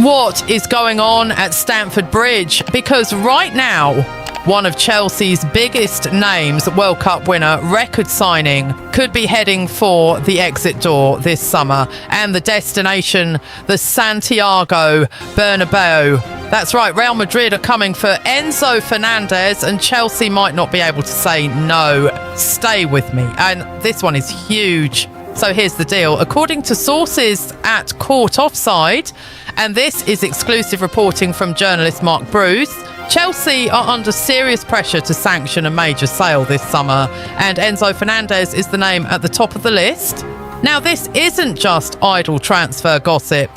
What is going on at Stamford Bridge? Because right now, one of Chelsea's biggest names, World Cup winner, record signing, could be heading for the exit door this summer. And the destination, the Santiago Bernabeu. That's right, Real Madrid are coming for Enzo Fernandez, and Chelsea might not be able to say no. Stay with me. And this one is huge. So here's the deal. According to sources at Court Offside, and this is exclusive reporting from journalist Mark Bruce, Chelsea are under serious pressure to sanction a major sale this summer, and Enzo Fernandez is the name at the top of the list. Now, this isn't just idle transfer gossip.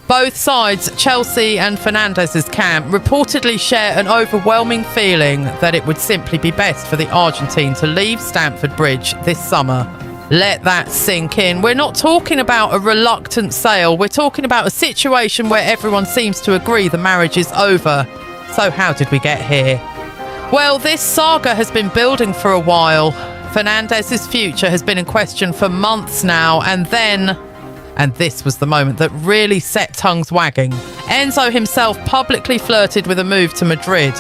Both sides, Chelsea and Fernandez's camp, reportedly share an overwhelming feeling that it would simply be best for the Argentine to leave Stamford Bridge this summer. Let that sink in. We're not talking about a reluctant sale. We're talking about a situation where everyone seems to agree the marriage is over. So how did we get here? Well, this saga has been building for a while. Fernandez's future has been in question for months now, and this was the moment that really set tongues wagging. Enzo himself publicly flirted with a move to Madrid,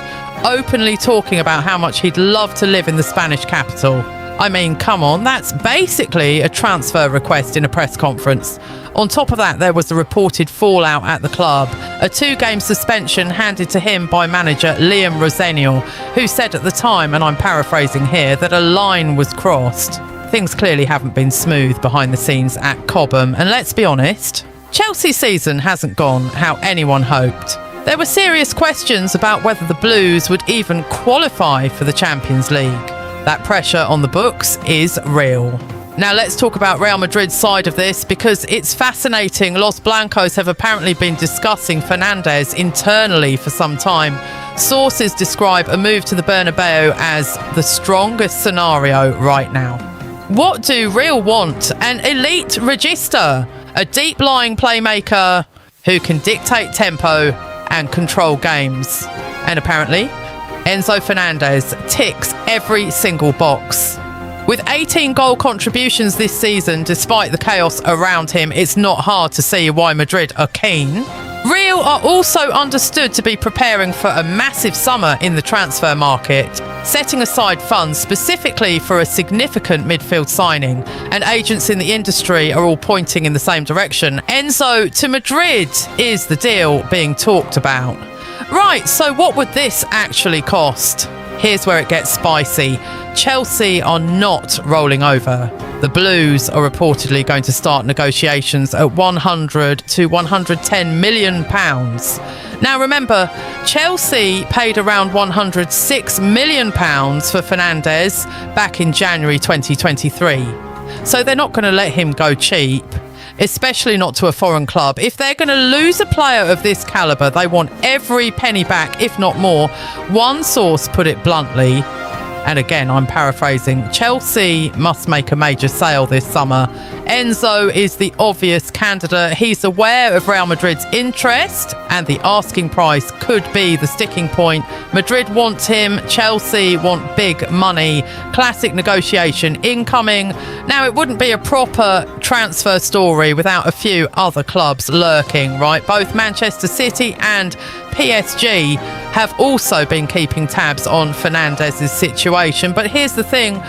openly talking about how much he'd love to live in the Spanish capital. I mean, come on, that's basically a transfer request in a press conference. On top of that, there was a reported fallout at the club, a 2-game suspension handed to him by manager Liam Rosenior, who said at the time, and I'm paraphrasing here, that a line was crossed. Things clearly haven't been smooth behind the scenes at Cobham, and let's be honest, Chelsea's season hasn't gone how anyone hoped. There were serious questions about whether the Blues would even qualify for the Champions League. That pressure on the books is real. Now let's talk about Real Madrid's side of this, because it's fascinating. Los Blancos have apparently been discussing Fernandez internally for some time. Sources describe a move to the Bernabeu as the strongest scenario right now. What do Real want? An elite regista, a deep-lying playmaker who can dictate tempo and control games. And apparently, Enzo Fernandez ticks every single box. With 18 goal contributions this season, despite the chaos around him, it's not hard to see why Madrid are keen. Real are also understood to be preparing for a massive summer in the transfer market, setting aside funds specifically for a significant midfield signing, and agents in the industry are all pointing in the same direction. Enzo to Madrid is the deal being talked about. Right, so what would this actually cost? Here's where it gets spicy. Chelsea are not rolling over. The Blues are reportedly going to start negotiations at £100 to £110 million. Now remember, Chelsea paid around £106 million for Fernandez back in January 2023. So they're not going to let him go cheap, especially not to a foreign club. If they're going to lose a player of this calibre, they want every penny back, if not more. One source put it bluntly, and again, I'm paraphrasing, Chelsea must make a major sale this summer. Enzo is the obvious candidate. He's aware of Real Madrid's interest, and the asking price could be the sticking point. Madrid want him, Chelsea want big money. Classic negotiation incoming. Now, it wouldn't be a proper transfer story without a few other clubs lurking, right? Both Manchester City and PSG have also been keeping tabs on Fernandez's situation. But here's the thing.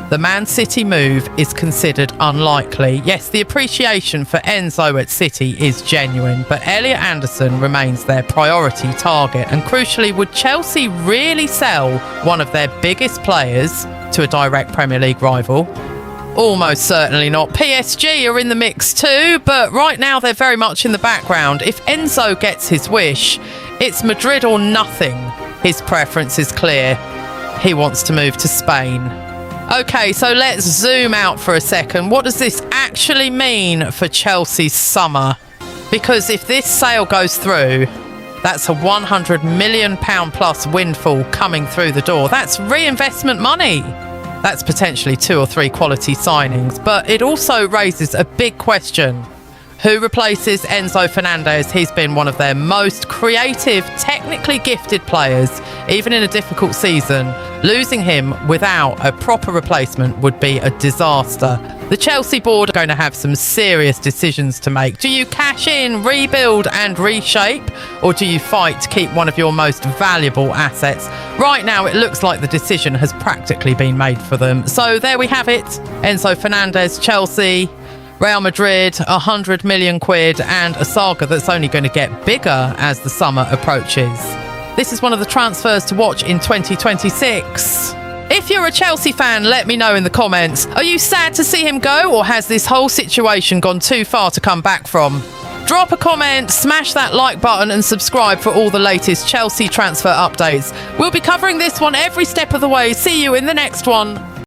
The Man City move is considered unlikely. Yes, the appreciation for Enzo at City is genuine, but Elliot Anderson remains their priority target. And crucially, would Chelsea really sell one of their biggest players to a direct Premier League rival? Almost certainly not. PSG are in the mix too, but right now they're very much in the background. If Enzo gets his wish, it's Madrid or nothing. His preference is clear. He wants to move to Spain. Okay, so let's zoom out for a second. What does this actually mean for Chelsea's summer? Because if this sale goes through, that's a £100 million plus windfall coming through the door. That's reinvestment money. That's potentially 2 or 3 quality signings. But it also raises a big question. Who replaces Enzo Fernandez? He's been one of their most creative, technically gifted players even in a difficult season. Losing him without a proper replacement would be a disaster. The Chelsea board are going to have some serious decisions to make. Do you cash in, rebuild and reshape, or do you fight to keep one of your most valuable assets? Right now, it looks like the decision has practically been made for them. So there we have it. Enzo Fernandez, Chelsea, Real Madrid, 100 million quid, and a saga that's only going to get bigger as the summer approaches. This is one of the transfers to watch in 2026. If you're a Chelsea fan, let me know in the comments. Are you sad to see him go, or has this whole situation gone too far to come back from? Drop a comment, smash that like button and subscribe for all the latest Chelsea transfer updates. We'll be covering this one every step of the way. See you in the next one.